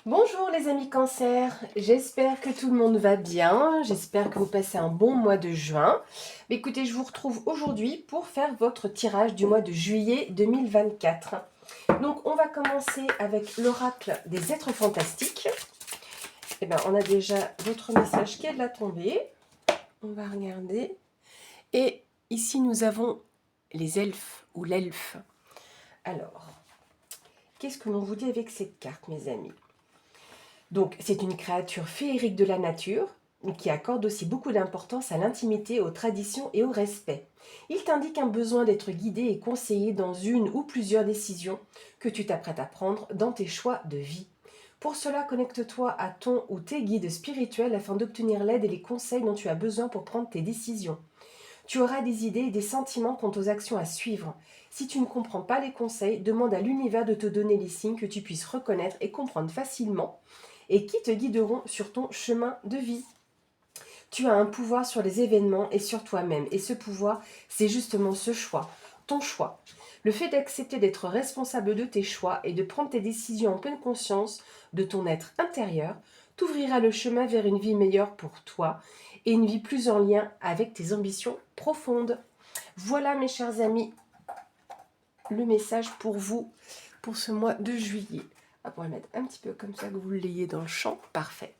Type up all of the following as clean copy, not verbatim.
Bonjour les amis cancer, j'espère que tout le monde va bien, j'espère que vous passez un bon mois de juin. Mais écoutez, je vous retrouve aujourd'hui pour faire votre tirage du mois de juillet 2024. Donc on va commencer avec l'oracle des êtres fantastiques. Eh bien, on a déjà votre message qui est de la tombée. On va regarder. Et ici nous avons les elfes ou l'elfe. Alors, qu'est-ce que l'on vous dit avec cette carte mes amis ? Donc, c'est une créature féerique de la nature, qui accorde aussi beaucoup d'importance à l'intimité, aux traditions et au respect. Il t'indique un besoin d'être guidé et conseillé dans une ou plusieurs décisions que tu t'apprêtes à prendre dans tes choix de vie. Pour cela, connecte-toi à ton ou tes guides spirituels afin d'obtenir l'aide et les conseils dont tu as besoin pour prendre tes décisions. Tu auras des idées et des sentiments quant aux actions à suivre. Si tu ne comprends pas les conseils, demande à l'univers de te donner les signes que tu puisses reconnaître et comprendre facilement et qui te guideront sur ton chemin de vie. Tu as un pouvoir sur les événements et sur toi-même. Et ce pouvoir, c'est justement ce choix, ton choix. Le fait d'accepter d'être responsable de tes choix et de prendre tes décisions en pleine conscience de ton être intérieur t'ouvrira le chemin vers une vie meilleure pour toi et une vie plus en lien avec tes ambitions profondes. Voilà mes chers amis, le message pour vous pour ce mois de juillet. On va le mettre un petit peu comme ça que vous l'ayez dans le champ. Parfait.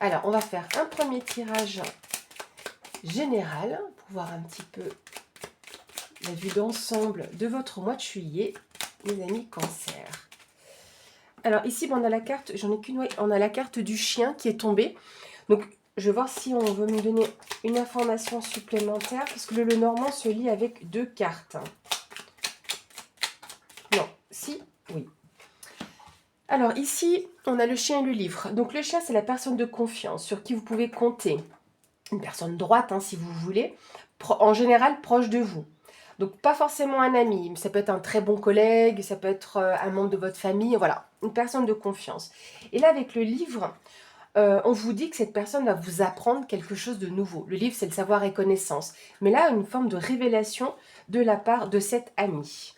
Alors, on va faire un premier tirage général pour voir un petit peu la vue d'ensemble de votre mois de juillet, mes amis cancer. Alors ici, on a la carte, j'en ai qu'une, on a la carte du chien qui est tombée. Donc, je vais voir si on veut me donner une information supplémentaire, parce que le normand se lit avec deux cartes. Non, si, oui. Alors ici, on a le chien et le livre. Donc le chien, c'est la personne de confiance sur qui vous pouvez compter. Une personne droite, si vous voulez, en général proche de vous. Donc pas forcément un ami, ça peut être un très bon collègue, ça peut être un membre de votre famille, voilà, une personne de confiance. Et là, avec le livre, on vous dit que cette personne va vous apprendre quelque chose de nouveau. Le livre, c'est le savoir et connaissance. Mais là, une forme de révélation de la part de cet ami.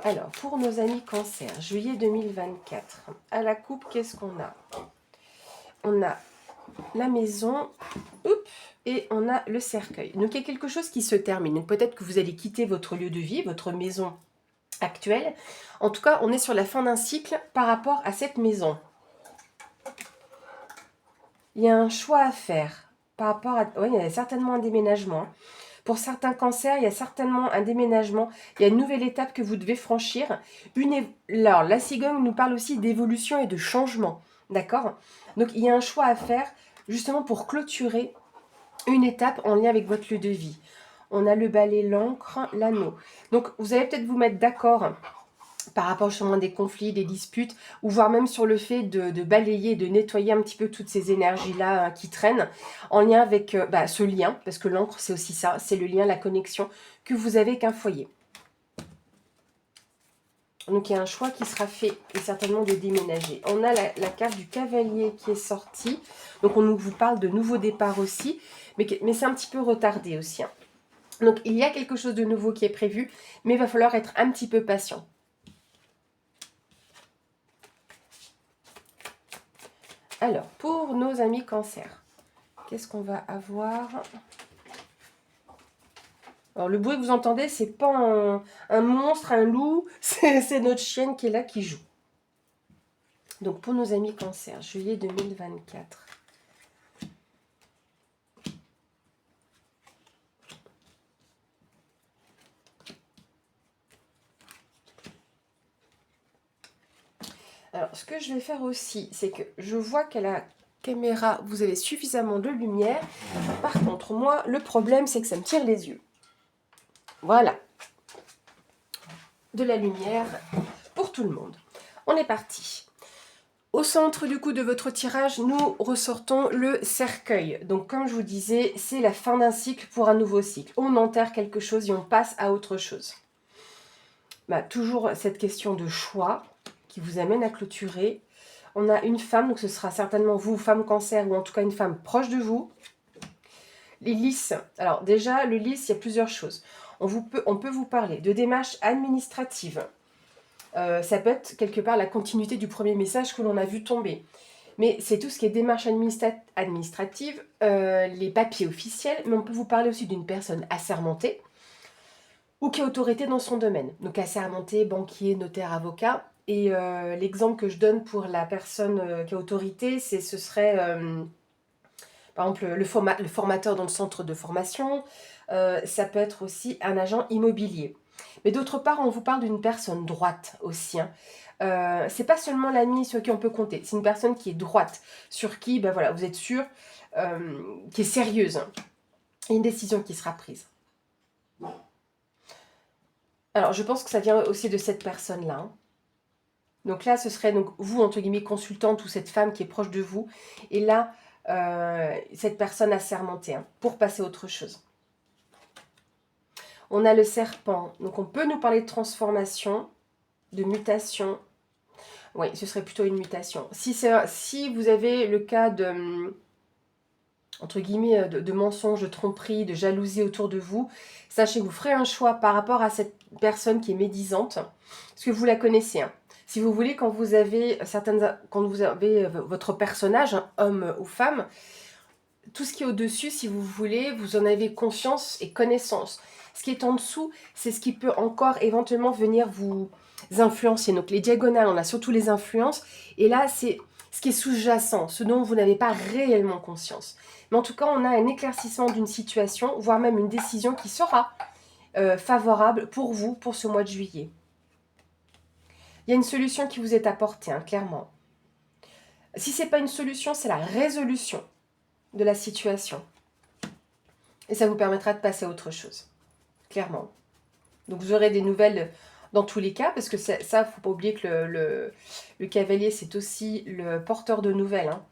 Alors, pour nos amis cancer, juillet 2024, à la coupe, qu'est-ce qu'on a ? On a la maison, et on a le cercueil. Donc, il y a quelque chose qui se termine. Donc, peut-être que vous allez quitter votre lieu de vie, votre maison actuelle. En tout cas, on est sur la fin d'un cycle par rapport à cette maison. Il y a un choix à faire par rapport à... Oui, il y a certainement un déménagement. Pour certains cancers, il y a certainement un déménagement. Il y a une nouvelle étape que vous devez franchir. Alors, la cigogne nous parle aussi d'évolution et de changement. D'accord ? Donc, il y a un choix à faire justement pour clôturer une étape en lien avec votre lieu de vie. On a le balai, l'encre, l'anneau. Donc, vous allez peut-être vous mettre d'accord par rapport justement à des conflits, des disputes, ou voire même sur le fait de balayer, de nettoyer un petit peu toutes ces énergies-là qui traînent, en lien avec ce lien, parce que l'encre, c'est aussi ça, c'est le lien, la connexion que vous avez avec un foyer. Donc, il y a un choix qui sera fait, et certainement de déménager. On a la carte du cavalier qui est sortie, donc on vous parle de nouveau départ aussi, mais c'est un petit peu retardé aussi. Donc, il y a quelque chose de nouveau qui est prévu, mais il va falloir être un petit peu patient. Alors, pour nos amis cancer, qu'est-ce qu'on va avoir ? Alors, le bruit que vous entendez, c'est pas un monstre, un loup, c'est notre chienne qui est là, qui joue. Donc, pour nos amis cancer, juillet 2024. Alors, ce que je vais faire aussi, c'est que je vois qu'à la caméra, vous avez suffisamment de lumière. Par contre, moi, le problème, c'est que ça me tire les yeux. Voilà. De la lumière pour tout le monde. On est parti. Au centre du coup de votre tirage, nous ressortons le cercueil. Donc comme je vous disais, c'est la fin d'un cycle pour un nouveau cycle. On enterre quelque chose et on passe à autre chose. Toujours cette question de choix qui vous amène à clôturer. On a une femme, donc ce sera certainement vous, femme cancer, ou en tout cas une femme proche de vous. Les lys, alors déjà, le lys, il y a plusieurs choses. On peut vous parler de démarches administratives, Ça peut être quelque part la continuité du premier message que l'on a vu tomber. Mais c'est tout ce qui est démarche administrative, les papiers officiels, mais on peut vous parler aussi d'une personne assermentée ou qui a autorité dans son domaine. Donc assermenté, banquier, notaire, avocat. Et l'exemple que je donne pour la personne qui a autorité, ce serait par exemple le formateur dans le centre de formation. Ça peut être aussi un agent immobilier. Mais d'autre part, on vous parle d'une personne droite aussi, hein. C'est pas seulement l'ami sur qui on peut compter, c'est une personne qui est droite, sur qui ben voilà, vous êtes sûr, qui est sérieuse. Il y a une décision qui sera prise. Alors, je pense que ça vient aussi de cette personne-là, hein. Donc là, ce serait donc vous, entre guillemets, consultante ou cette femme qui est proche de vous. Et là, cette personne assermentée, hein, pour passer à autre chose. On a le serpent. Donc on peut nous parler de transformation, de mutation. Oui, ce serait plutôt une mutation. Si vous avez le cas de, entre guillemets, de mensonges, de tromperie, de jalousie autour de vous, sachez que vous ferez un choix par rapport à cette personne qui est médisante, parce que vous la connaissez, hein. Si vous voulez, quand vous avez votre personnage, hein, homme ou femme, tout ce qui est au-dessus, si vous voulez, vous en avez conscience et connaissance. Ce qui est en dessous, c'est ce qui peut encore éventuellement venir vous influencer. Donc les diagonales, on a surtout les influences. Et là, c'est ce qui est sous-jacent, ce dont vous n'avez pas réellement conscience. Mais en tout cas, on a un éclaircissement d'une situation, voire même une décision qui sera favorable pour vous, pour ce mois de juillet. Il y a une solution qui vous est apportée, hein, clairement. Si ce n'est pas une solution, c'est la résolution de la situation. Et ça vous permettra de passer à autre chose, clairement. Donc vous aurez des nouvelles dans tous les cas, parce que ça, il ne faut pas oublier que le cavalier, c'est aussi le porteur de nouvelles, hein.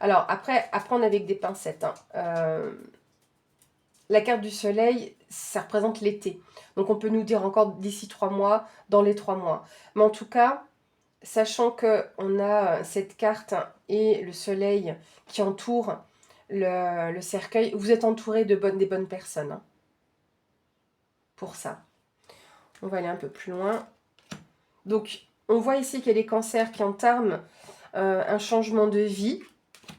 Alors, après, à prendre avec des pincettes, hein. La carte du soleil, ça représente l'été. Donc on peut nous dire encore d'ici 3 mois, dans les 3 mois. Mais en tout cas, sachant qu'on a cette carte et le soleil qui entoure le cercueil, vous êtes entouré des bonnes personnes, hein, pour ça. On va aller un peu plus loin. Donc, on voit ici qu'il y a des cancers qui entament un changement de vie,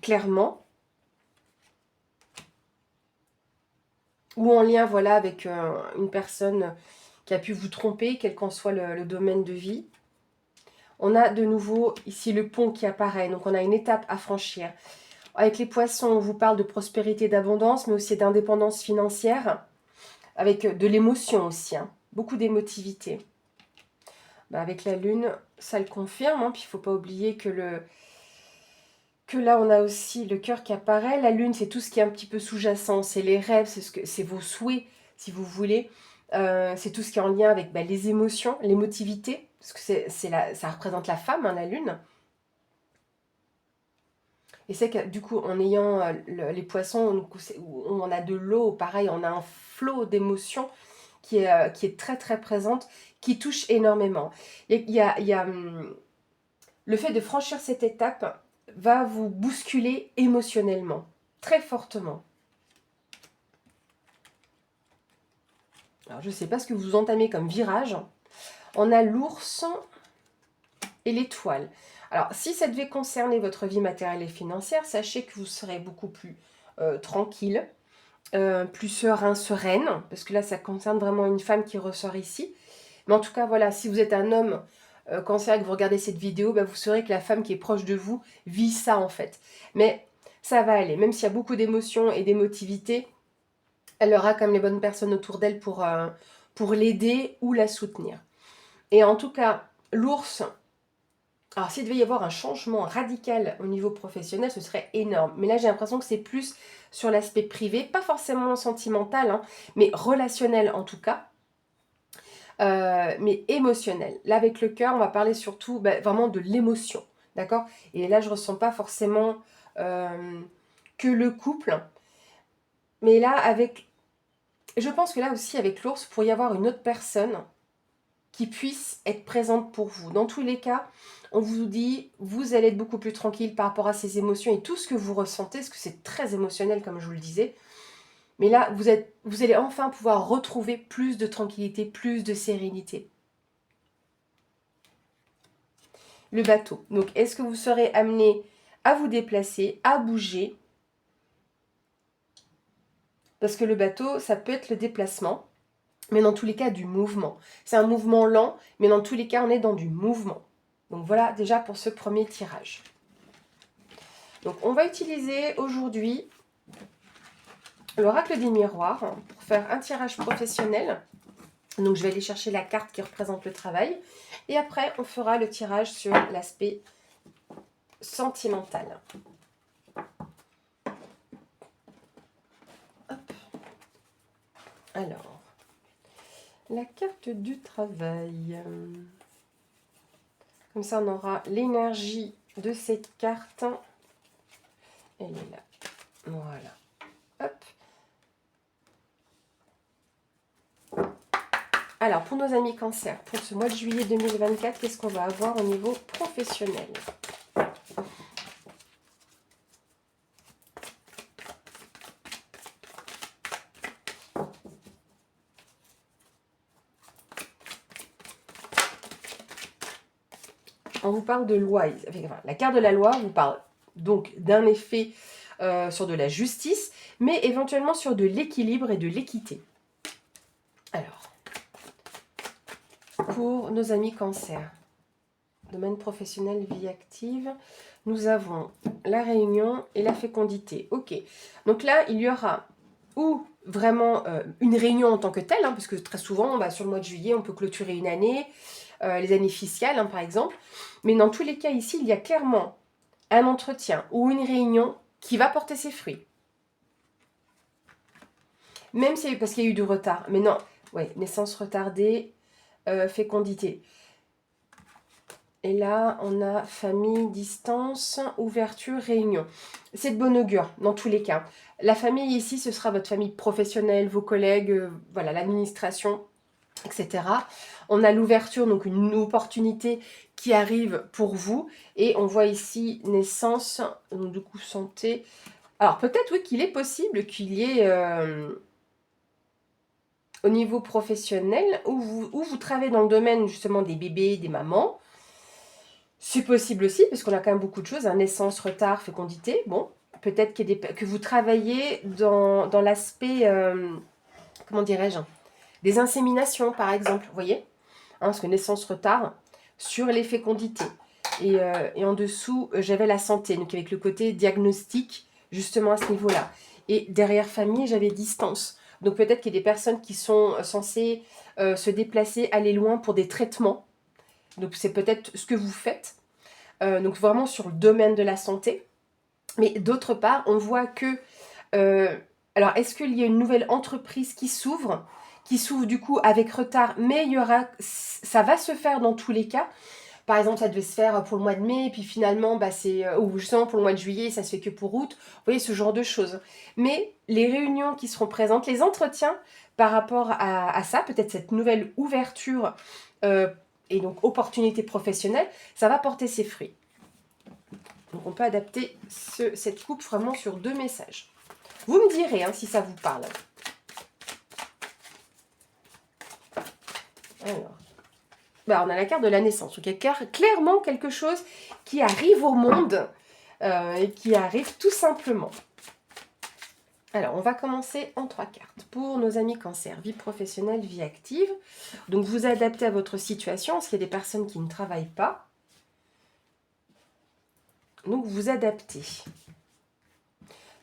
clairement. Ou en lien, voilà, avec une personne qui a pu vous tromper, quel qu'en soit le domaine de vie. On a de nouveau ici le pont qui apparaît, donc on a une étape à franchir. Avec les poissons, on vous parle de prospérité, d'abondance, mais aussi d'indépendance financière, avec de l'émotion aussi, hein, beaucoup d'émotivité. Bah, avec la lune, ça le confirme, hein, puis il ne faut pas oublier que là, on a aussi le cœur qui apparaît. La lune, c'est tout ce qui est un petit peu sous-jacent, c'est les rêves, c'est vos souhaits, si vous voulez. C'est tout ce qui est en lien avec les émotions, l'émotivité, parce que ça représente la femme, hein, la lune. Et c'est que du coup, en ayant les poissons, où on a de l'eau, pareil, on a un flot d'émotions qui est très très présente, qui touche énormément. Le fait de franchir cette étape va vous bousculer émotionnellement, très fortement. Alors, je ne sais pas ce que vous entamez comme virage. On a l'ours et l'étoile. Alors, si ça devait concerner votre vie matérielle et financière, sachez que vous serez beaucoup plus tranquille, plus serein, sereine, parce que là, ça concerne vraiment une femme qui ressort ici. Mais en tout cas, voilà, si vous êtes un homme cancer et que vous regardez cette vidéo, vous saurez que la femme qui est proche de vous vit ça, en fait. Mais ça va aller, même s'il y a beaucoup d'émotions et d'émotivité, elle aura quand même les bonnes personnes autour d'elle pour l'aider ou la soutenir. Et en tout cas, l'ours, alors s'il devait y avoir un changement radical au niveau professionnel, ce serait énorme. Mais là, j'ai l'impression que c'est plus sur l'aspect privé, pas forcément sentimental, hein, mais relationnel en tout cas. Mais émotionnel. Là, avec le cœur, on va parler surtout vraiment de l'émotion, d'accord? Et là, je ne ressens pas forcément que le couple. Mais là, je pense que là aussi, avec l'ours, il pourrait y avoir une autre personne qui puisse être présente pour vous. Dans tous les cas, on vous dit, vous allez être beaucoup plus tranquille par rapport à ces émotions et tout ce que vous ressentez, parce que c'est très émotionnel, comme je vous le disais. Mais là, vous allez enfin pouvoir retrouver plus de tranquillité, plus de sérénité. le bateau. Donc, est-ce que vous serez amené à vous déplacer, à bouger? Parce que le bateau, ça peut être le déplacement, mais dans tous les cas, du mouvement. C'est un mouvement lent, mais dans tous les cas, on est dans du mouvement. Donc voilà déjà pour ce premier tirage. Donc on va utiliser aujourd'hui l'oracle des miroirs pour faire un tirage professionnel. Donc je vais aller chercher la carte qui représente le travail. Et après, on fera le tirage sur l'aspect sentimental. Hop. Alors, la carte du travail. Comme ça, on aura l'énergie de cette carte. Elle est là. Voilà. Hop. Alors, pour nos amis cancer, pour ce mois de juillet 2024, qu'est-ce qu'on va avoir au niveau professionnel? On vous parle de loi. La carte de la loi vous parle donc d'un effet sur de la justice, mais éventuellement sur de l'équilibre et de l'équité. Alors, pour nos amis cancer, domaine professionnel, vie active, nous avons la réunion et la fécondité. Ok, donc là, il y aura ou vraiment une réunion en tant que telle, parce que très souvent, sur le mois de juillet, on peut clôturer une année, les années fiscales, par exemple. Mais dans tous les cas, ici, il y a clairement un entretien ou une réunion qui va porter ses fruits. Même si, parce qu'il y a eu du retard. Mais non, ouais, naissance retardée, fécondité. Et là, on a famille, distance, ouverture, réunion. C'est de bon augure, dans tous les cas. La famille ici, ce sera votre famille professionnelle, vos collègues, voilà, l'administration, etc. On a l'ouverture, donc une opportunité qui arrive pour vous. Et on voit ici naissance, donc du coup santé. Alors peut-être oui qu'il est possible qu'il y ait au niveau professionnel où vous travaillez dans le domaine justement des bébés, des mamans. C'est possible aussi, parce qu'on a quand même beaucoup de choses, naissance, retard, fécondité. Bon, peut-être que vous travaillez dans l'aspect, comment dirais-je, des inséminations, par exemple, vous voyez, parce que naissance, retard, sur les fécondités. Et en dessous, j'avais la santé, donc avec le côté diagnostic, justement à ce niveau-là. Et derrière famille, j'avais distance. Donc peut-être qu'il y a des personnes qui sont censées se déplacer, aller loin pour des traitements. Donc c'est peut-être ce que vous faites. Donc vraiment sur le domaine de la santé. Mais d'autre part, on voit que... alors, est-ce qu'il y a une nouvelle entreprise qui s'ouvre du coup avec retard, mais ça va se faire dans tous les cas. Par exemple, ça devait se faire pour le mois de mai, et puis finalement, ou justement pour le mois de juillet, ça se fait que pour août. Vous voyez, ce genre de choses. Mais les réunions qui seront présentes, les entretiens par rapport à ça, peut-être cette nouvelle ouverture et donc opportunité professionnelle, ça va porter ses fruits. Donc on peut adapter cette coupe vraiment sur 2 messages. Vous me direz si ça vous parle. Alors, on a la carte de la naissance. Donc il y a clairement quelque chose qui arrive au monde et qui arrive tout simplement. Alors, on va commencer en 3 cartes. Pour nos amis cancer, vie professionnelle, vie active. Donc vous adaptez à votre situation, parce qu'il y a des personnes qui ne travaillent pas. Donc vous adaptez.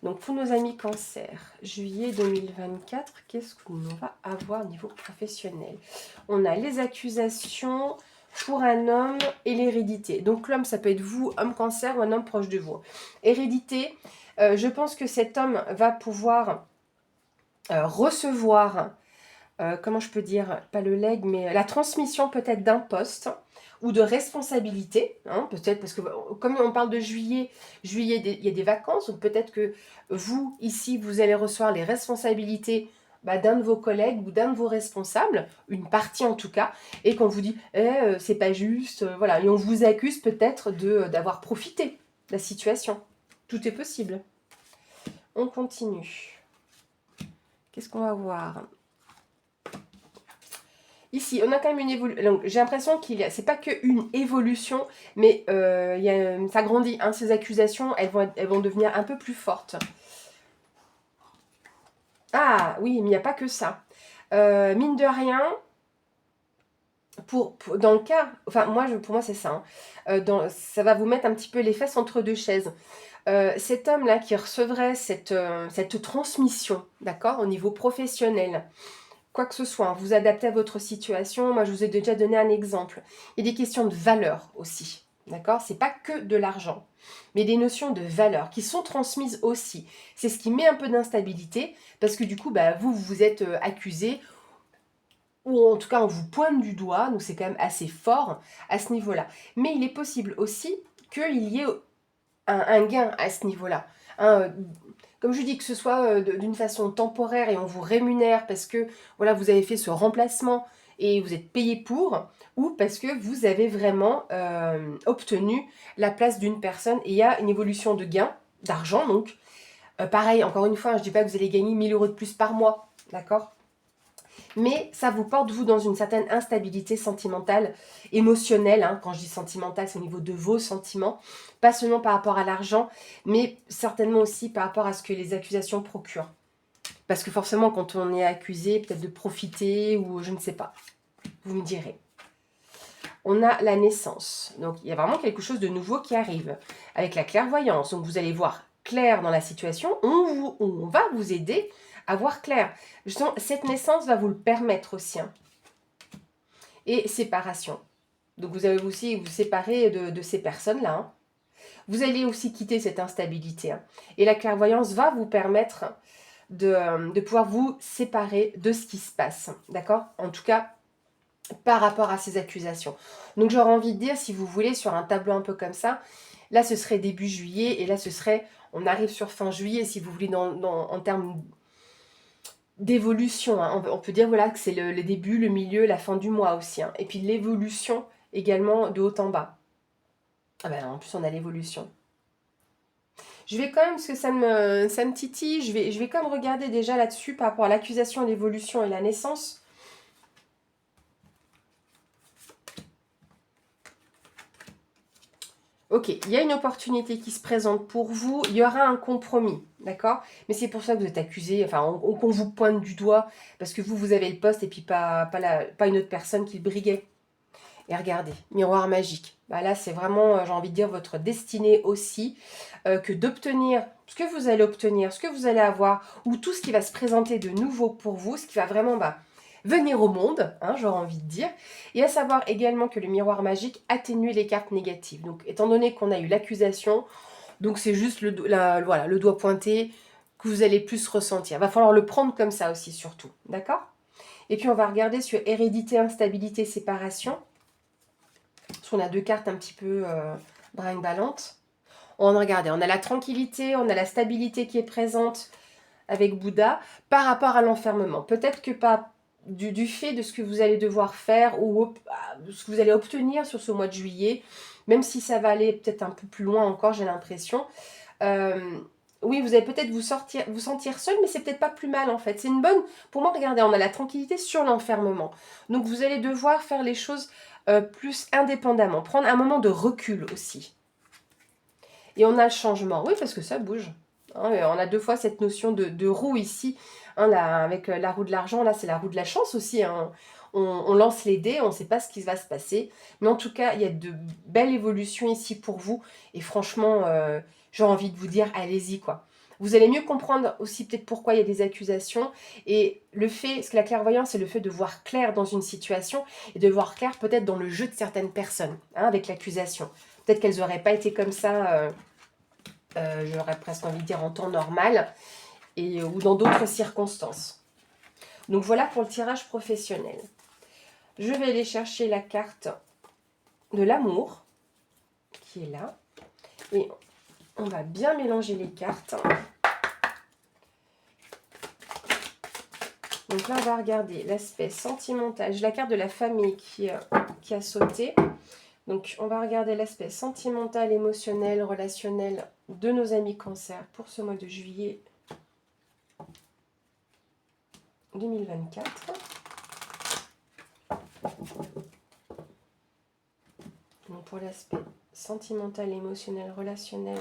Donc pour nos amis cancer, juillet 2024, qu'est-ce qu'on va avoir au niveau professionnel? On a les accusations pour un homme et l'hérédité. Donc l'homme, ça peut être vous, homme cancer, ou un homme proche de vous. Hérédité, je pense que cet homme va pouvoir recevoir, comment je peux dire, pas le legs, mais la transmission peut-être d'un poste ou de responsabilité, peut-être parce que comme on parle de juillet, il y a des vacances, donc peut-être que vous, ici, vous allez recevoir les responsabilités d'un de vos collègues ou d'un de vos responsables, une partie en tout cas, et qu'on vous dit c'est pas juste, voilà, et on vous accuse peut-être d'avoir profité de la situation. Tout est possible. On continue. Qu'est-ce qu'on va voir? Ici, on a quand même une évolution. J'ai l'impression qu'il y a, c'est pas qu'une évolution, mais ça grandit. Hein, ces accusations, elles vont devenir un peu plus fortes. Ah oui, mais il n'y a pas que ça. Mine de rien, dans le cas, enfin pour moi c'est ça, hein, ça va vous mettre un petit peu les fesses entre deux chaises. Cet homme-là qui recevrait cette transmission, d'accord, au niveau professionnel, quoi que ce soit, hein, vous adaptez à votre situation. Moi, je vous ai déjà donné un exemple. Il y a des questions de valeur aussi, d'accord? C'est pas que de l'argent, mais des notions de valeur qui sont transmises aussi. C'est ce qui met un peu d'instabilité, parce que du coup, bah, vous êtes accusé, ou en tout cas, on vous pointe du doigt, donc c'est quand même assez fort à ce niveau-là. Mais il est possible aussi qu'il y ait un gain à ce niveau-là. Hein, comme je dis, que ce soit d'une façon temporaire et on vous rémunère parce que voilà, vous avez fait ce remplacement et vous êtes payé pour, ou parce que vous avez vraiment obtenu la place d'une personne et il y a une évolution de gain, d'argent donc. Pareil, encore une fois, je ne dis pas que vous allez gagner 1000 € de plus par mois, d'accord? Mais ça vous porte, vous, dans une certaine instabilité sentimentale, émotionnelle. Hein. Quand je dis sentimentale, c'est au niveau de vos sentiments. Pas seulement par rapport à l'argent, mais certainement aussi par rapport à ce que les accusations procurent. Parce que forcément, quand on est accusé, peut-être de profiter ou je ne sais pas. Vous me direz. On a la naissance. Donc, il y a vraiment quelque chose de nouveau qui arrive. Avec la clairvoyance. Donc, vous allez voir clair dans la situation. On va vous aider à voir clair. Justement, cette naissance va vous le permettre aussi. Hein. Et séparation. Donc, vous allez aussi vous séparer de ces personnes-là. Hein. Vous allez aussi quitter cette instabilité. Hein. Et la clairvoyance va vous permettre de pouvoir vous séparer de ce qui se passe. D'accord? En tout cas, par rapport à ces accusations. Donc j'aurais envie de dire, si vous voulez, sur un tableau un peu comme ça, là ce serait début juillet, et là ce serait, on arrive sur fin juillet, si vous voulez, en termes d'évolution. Hein. On peut dire voilà, que c'est le début, le milieu, la fin du mois aussi. Hein. Et puis l'évolution également de haut en bas. Ah ben en plus on a l'évolution. Je vais quand même, parce que ça me titille, je vais quand même regarder déjà là-dessus par rapport à l'accusation, l'évolution et la naissance. Ok, il y a une opportunité qui se présente pour vous, il y aura un compromis, d'accord? Mais c'est pour ça que vous êtes accusé, enfin, qu'on vous pointe du doigt, parce que vous avez le poste et puis pas une autre personne qui le briguait. Et regardez, miroir magique. Bah là, c'est vraiment, j'ai envie de dire, votre destinée aussi, que d'obtenir ce que vous allez obtenir, ce que vous allez avoir, ou tout ce qui va se présenter de nouveau pour vous, ce qui va vraiment venir au monde, hein, j'aurais envie de dire. Et à savoir également que le miroir magique atténue les cartes négatives. Donc, étant donné qu'on a eu l'accusation, donc c'est juste voilà, le doigt pointé que vous allez plus ressentir. Il va falloir le prendre comme ça aussi, surtout. D'accord? Et puis, on va regarder sur hérédité, instabilité, séparation. Parce qu'on a deux cartes un petit peu brinque-ballantes. On regarde, on a la tranquillité, on a la stabilité qui est présente avec Bouddha par rapport à l'enfermement. Peut-être que pas du fait de ce que vous allez devoir faire ou ce que vous allez obtenir sur ce mois de juillet, même si ça va aller peut-être un peu plus loin encore, j'ai l'impression. Oui, vous allez peut-être vous sentir seul, mais c'est peut-être pas plus mal en fait. C'est une bonne... Pour moi, regardez, on a la tranquillité sur l'enfermement. Donc vous allez devoir faire les choses plus indépendamment, prendre un moment de recul aussi. Et on a le changement. Oui, parce que ça bouge. Hein, on a deux fois cette notion de roue ici. Hein, là, avec la roue de l'argent, là, c'est la roue de la chance aussi. Hein. On lance les dés, on ne sait pas ce qui va se passer. Mais en tout cas, il y a de belles évolutions ici pour vous. Et franchement, j'ai envie de vous dire, allez-y, quoi. Vous allez mieux comprendre aussi peut-être pourquoi il y a des accusations. Et le fait, ce que la clairvoyance, c'est le fait de voir clair dans une situation et de voir clair peut-être dans le jeu de certaines personnes, hein, avec l'accusation. Peut-être qu'elles n'auraient pas été comme ça, j'aurais presque envie de dire en temps normal, ou dans d'autres circonstances. Donc voilà pour le tirage professionnel. Je vais aller chercher la carte de l'amour, qui est là. Et on va bien mélanger les cartes. Donc là, on va regarder l'aspect sentimental. J'ai la carte de la famille qui a sauté. Donc, on va regarder l'aspect sentimental, émotionnel, relationnel de nos amis Cancer pour ce mois de juillet 2024. Donc pour l'aspect sentimental, émotionnel, relationnel.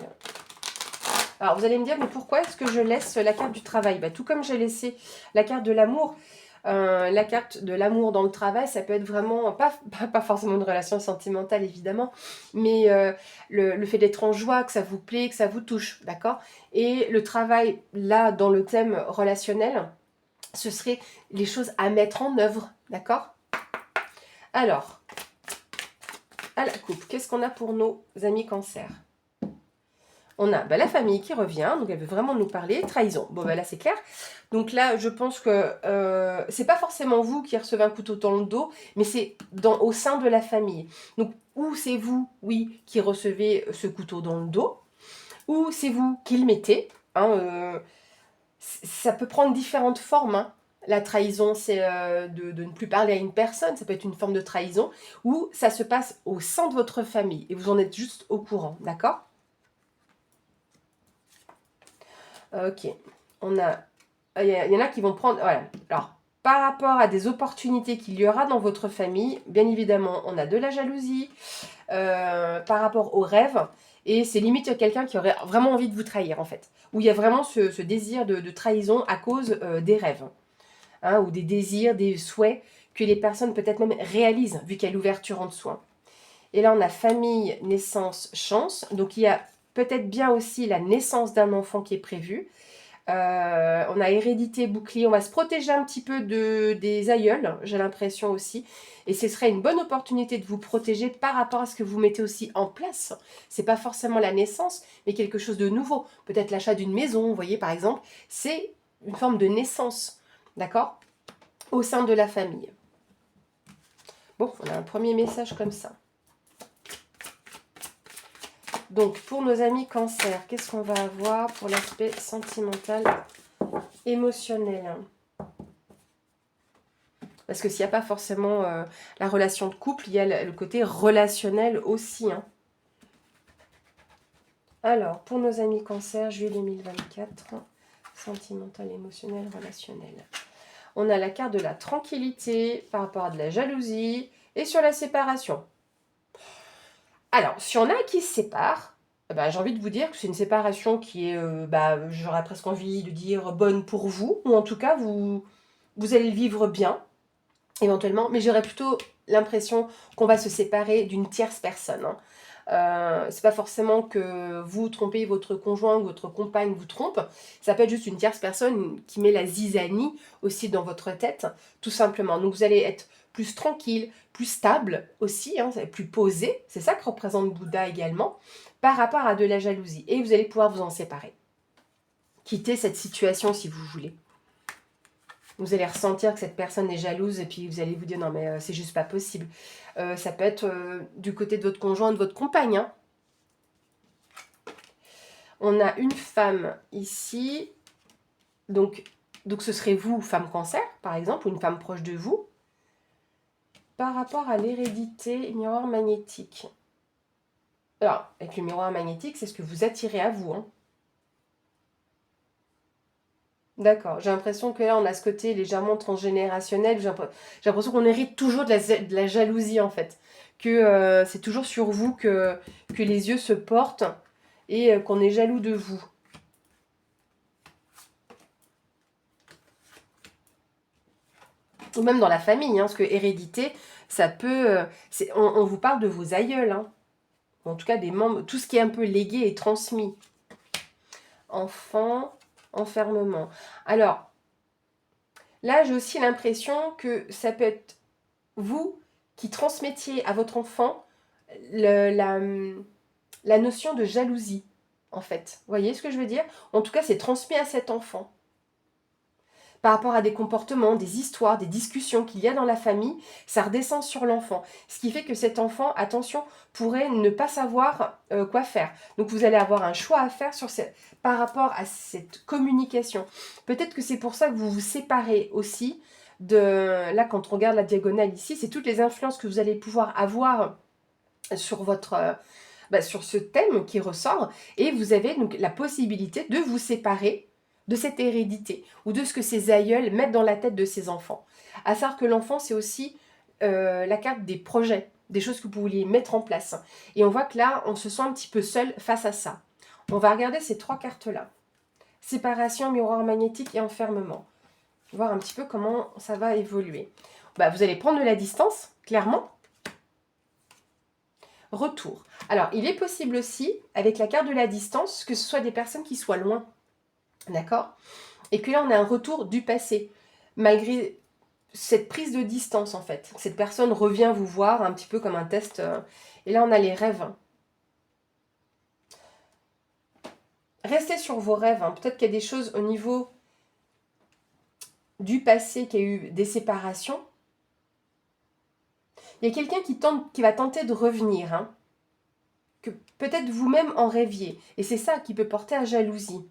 Alors vous allez me dire, mais pourquoi est-ce que je laisse la carte du travail? Tout comme j'ai laissé la carte de l'amour. La carte de l'amour dans le travail, ça peut être vraiment, pas forcément une relation sentimentale évidemment, mais le fait d'être en joie, que ça vous plaît, que ça vous touche, d'accord? Et le travail, là, dans le thème relationnel, ce serait les choses à mettre en œuvre, d'accord? Alors, à la coupe, qu'est-ce qu'on a pour nos amis cancer? On a la famille qui revient, donc elle veut vraiment nous parler. Trahison, bon là c'est clair. Donc là je pense que c'est pas forcément vous qui recevez un couteau dans le dos, mais c'est au sein de la famille. Donc ou c'est vous, oui, qui recevez ce couteau dans le dos, ou c'est vous qui le mettez. Ça peut prendre différentes formes. La trahison, c'est de ne plus parler à une personne, ça peut être une forme de trahison, ou ça se passe au sein de votre famille, et vous en êtes juste au courant, d'accord? Ok, il y en a qui vont prendre, voilà. Alors, par rapport à des opportunités qu'il y aura dans votre famille, bien évidemment, on a de la jalousie par rapport aux rêves, et c'est limite quelqu'un qui aurait vraiment envie de vous trahir, en fait. Où il y a vraiment ce désir de trahison à cause des rêves, ou des désirs, des souhaits que les personnes peut-être même réalisent, vu qu'il y a l'ouverture en dessous. Et là, on a famille, naissance, chance. Donc, il y a peut-être bien aussi la naissance d'un enfant qui est prévu. On a hérédité, bouclier. On va se protéger un petit peu des aïeuls, j'ai l'impression aussi. Et ce serait une bonne opportunité de vous protéger par rapport à ce que vous mettez aussi en place. C'est pas forcément la naissance, mais quelque chose de nouveau. Peut-être l'achat d'une maison, vous voyez, par exemple. C'est une forme de naissance, d'accord? Au sein de la famille. Bon, on a un premier message comme ça. Donc, pour nos amis cancer, qu'est-ce qu'on va avoir pour l'aspect sentimental, émotionnel? Parce que s'il n'y a pas forcément la relation de couple, il y a le côté relationnel aussi. Alors, pour nos amis cancer, juillet 2024, sentimental, émotionnel, relationnel. On a la carte de la tranquillité par rapport à de la jalousie et sur la séparation. Alors, si on a qui se sépare, j'ai envie de vous dire que c'est une séparation qui est, j'aurais presque envie de dire bonne pour vous, ou en tout cas, vous allez le vivre bien, éventuellement, mais j'aurais plutôt l'impression qu'on va se séparer d'une tierce personne. C'est pas forcément que vous trompez votre conjoint ou votre compagne vous trompe, ça peut être juste une tierce personne qui met la zizanie aussi dans votre tête, tout simplement. Donc vous allez être plus tranquille, plus stable aussi, plus posé, c'est ça que représente Bouddha également, par rapport à de la jalousie. Et vous allez pouvoir vous en séparer. Quitter cette situation si vous voulez. Vous allez ressentir que cette personne est jalouse et puis vous allez vous dire non mais c'est juste pas possible. Ça peut être du côté de votre conjoint, de votre compagne. On a une femme ici. Donc ce serait vous, femme cancer, par exemple, ou une femme proche de vous. Par rapport à l'hérédité, miroir magnétique. Alors, avec le miroir magnétique, c'est ce que vous attirez à vous. D'accord, j'ai l'impression que là, on a ce côté légèrement transgénérationnel. J'ai l'impression qu'on hérite toujours de la jalousie, en fait. Que c'est toujours sur vous que les yeux se portent et qu'on est jaloux de vous. Ou même dans la famille, parce que hérédité, ça peut... on vous parle de vos aïeuls, en tout cas des membres, tout ce qui est un peu légué et transmis. Enfant, enfermement. Alors, là, j'ai aussi l'impression que ça peut être vous qui transmettiez à votre enfant la notion de jalousie, en fait. Vous voyez ce que je veux dire? En tout cas, c'est transmis à cet enfant. Par rapport à des comportements, des histoires, des discussions qu'il y a dans la famille, ça redescend sur l'enfant. Ce qui fait que cet enfant, attention, pourrait ne pas savoir quoi faire. Donc vous allez avoir un choix à faire par rapport à cette communication. Peut-être que c'est pour ça que vous vous séparez aussi là, quand on regarde la diagonale ici, c'est toutes les influences que vous allez pouvoir avoir sur sur ce thème qui ressort, et vous avez donc la possibilité de vous séparer de cette hérédité, ou de ce que ces aïeuls mettent dans la tête de ses enfants. À savoir que l'enfant, c'est aussi la carte des projets, des choses que vous vouliez mettre en place. Et on voit que là, on se sent un petit peu seul face à ça. On va regarder ces 3 cartes-là. Séparation, miroir magnétique et enfermement. Voir un petit peu comment ça va évoluer. Bah, vous allez prendre de la distance, clairement. Retour. Alors, il est possible aussi, avec la carte de la distance, que ce soit des personnes qui soient loin. D'accord? Et que là, on a un retour du passé. Malgré cette prise de distance, en fait. Cette personne revient vous voir un petit peu comme un test. Et là, on a les rêves. Restez sur vos rêves. Hein. Peut-être qu'il y a des choses au niveau du passé, qu'il y a eu des séparations. Il y a quelqu'un qui va tenter de revenir. Hein. Que peut-être vous-même en rêviez. Et c'est ça qui peut porter à jalousie.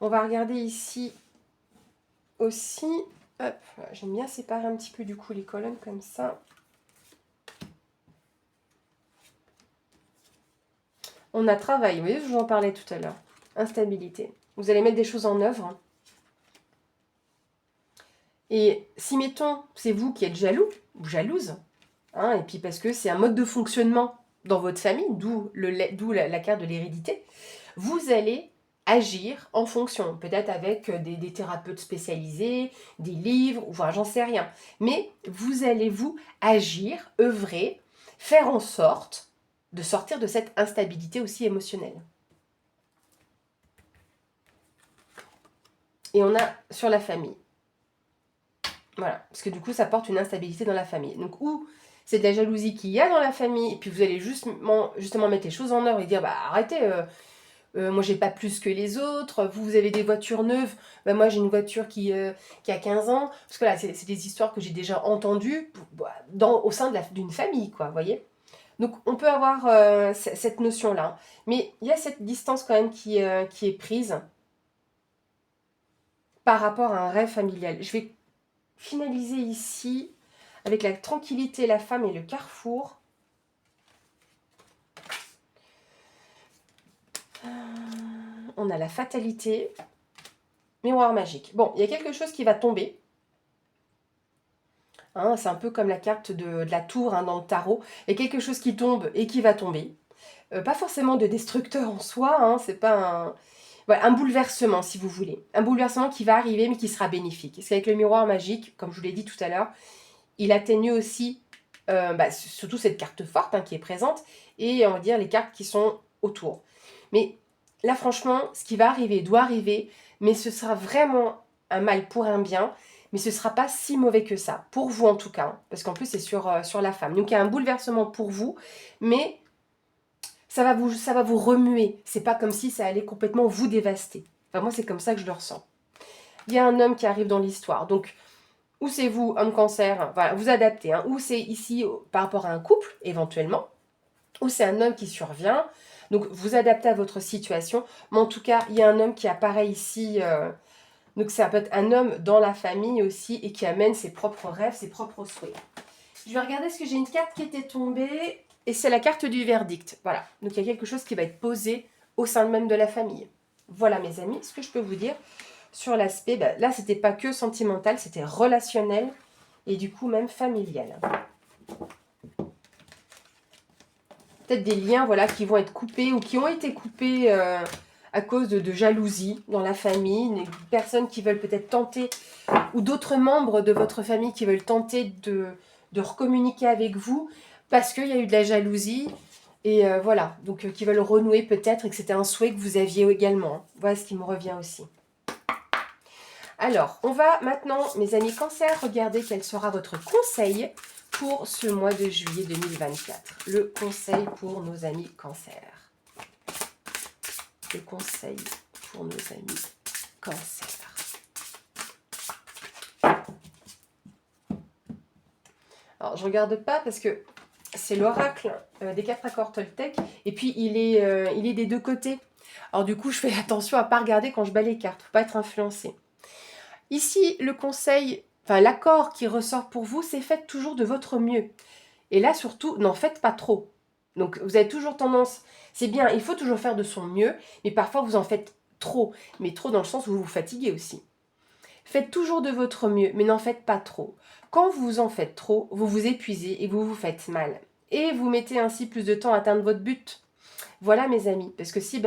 On va regarder ici aussi. Hop, j'aime bien séparer un petit peu du coup les colonnes comme ça. On a travaillé, vous voyez, je vous en parlais tout à l'heure. Instabilité. Vous allez mettre des choses en œuvre. Et si, mettons, c'est vous qui êtes jaloux ou jalouse, hein, et puis parce que c'est un mode de fonctionnement dans votre famille, d'où la carte de l'hérédité, vous allez agir en fonction, peut-être avec des thérapeutes spécialisés, des livres, enfin j'en sais rien. Mais vous allez vous agir, œuvrer, faire en sorte de sortir de cette instabilité aussi émotionnelle. Et on a sur la famille. Voilà, parce que du coup ça porte une instabilité dans la famille. Donc ou c'est de la jalousie qu'il y a dans la famille, et puis vous allez justement mettre les choses en œuvre et dire bah arrêtez, moi j'ai pas plus que les autres, vous avez des voitures neuves, bah, moi j'ai une voiture qui a 15 ans, parce que là c'est des histoires que j'ai déjà entendues au sein d'une famille, quoi, vous voyez. Donc on peut avoir cette notion-là, mais il y a cette distance quand même qui est prise par rapport à un rêve familial. Je vais finaliser ici avec la tranquillité, la femme et le carrefour. On a la fatalité. Miroir magique. Bon, il y a quelque chose qui va tomber. Hein, c'est un peu comme la carte de la tour hein, dans le tarot. Il y a quelque chose qui tombe et qui va tomber. Pas forcément de destructeur en soi. Hein, c'est pas un... Voilà, un bouleversement, si vous voulez. Un bouleversement qui va arriver, mais qui sera bénéfique. Parce qu'avec le miroir magique, comme je vous l'ai dit tout à l'heure, il atténue aussi, surtout cette carte forte hein, qui est présente, et on va dire les cartes qui sont autour. Mais là, franchement, ce qui va arriver doit arriver, mais ce sera vraiment un mal pour un bien, mais ce ne sera pas si mauvais que ça, pour vous en tout cas, hein, parce qu'en plus c'est sur la femme. Donc il y a un bouleversement pour vous, mais ça va vous remuer. C'est pas comme si ça allait complètement vous dévaster. Enfin, moi, c'est comme ça que je le ressens. Il y a un homme qui arrive dans l'histoire, donc ou c'est vous, homme cancer, voilà, vous adaptez, hein, ou c'est ici par rapport à un couple, éventuellement, ou c'est un homme qui survient, donc vous adaptez à votre situation, mais en tout cas, il y a un homme qui apparaît ici, donc ça peut être un homme dans la famille aussi, et qui amène ses propres rêves, ses propres souhaits. Je vais regarder ce que j'ai une carte qui était tombée, et c'est la carte du verdict, voilà, donc il y a quelque chose qui va être posé au sein même de la famille. Voilà mes amis, ce que je peux vous dire sur l'aspect, là c'était pas que sentimental, c'était relationnel et du coup même familial. Peut-être des liens voilà, qui vont être coupés ou qui ont été coupés à cause de jalousie dans la famille, des personnes qui veulent peut-être tenter, ou d'autres membres de votre famille qui veulent tenter de recommuniquer avec vous parce qu'il y a eu de la jalousie. Et voilà, donc qui veulent renouer peut-être et que c'était un souhait que vous aviez également. Voilà ce qui me revient aussi. Alors, on va maintenant, mes amis cancer, regarder quel sera votre conseil pour ce mois de juillet 2024. Le conseil pour nos amis cancer. Le conseil pour nos amis cancer. Alors, je ne regarde pas parce que c'est l'oracle des 4 accords Toltec. Et puis, il est des deux côtés. Alors, du coup, je fais attention à ne pas regarder quand je bats les cartes. Il ne faut pas être influencé. Ici, le conseil, enfin l'accord qui ressort pour vous, c'est faites toujours de votre mieux. Et là, surtout, n'en faites pas trop. Donc, vous avez toujours tendance, c'est bien, il faut toujours faire de son mieux, mais parfois vous en faites trop. Mais trop dans le sens où vous vous fatiguez aussi. Faites toujours de votre mieux, mais n'en faites pas trop. Quand vous en faites trop, vous vous épuisez et vous vous faites mal. Et vous mettez ainsi plus de temps à atteindre votre but. Voilà mes amis, parce que si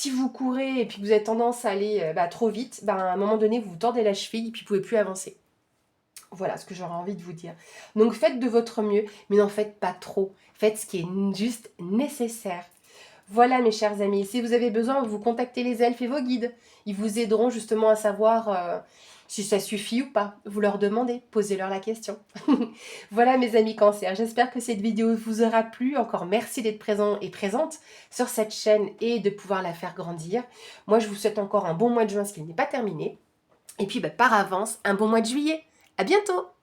vous courez et puis que vous avez tendance à aller trop vite, à un moment donné, vous vous tordez la cheville et puis vous ne pouvez plus avancer. Voilà ce que j'aurais envie de vous dire. Donc faites de votre mieux, mais n'en faites pas trop. Faites ce qui est juste nécessaire. Voilà mes chers amis, si vous avez besoin, vous contactez les elfes et vos guides. Ils vous aideront justement à savoir si ça suffit ou pas. Vous leur demandez, posez-leur la question. Voilà mes amis Cancer, j'espère que cette vidéo vous aura plu. Encore merci d'être présent et présente sur cette chaîne et de pouvoir la faire grandir. Moi je vous souhaite encore un bon mois de juin, ce qui n'est pas terminé. Et puis par avance, un bon mois de juillet. À bientôt!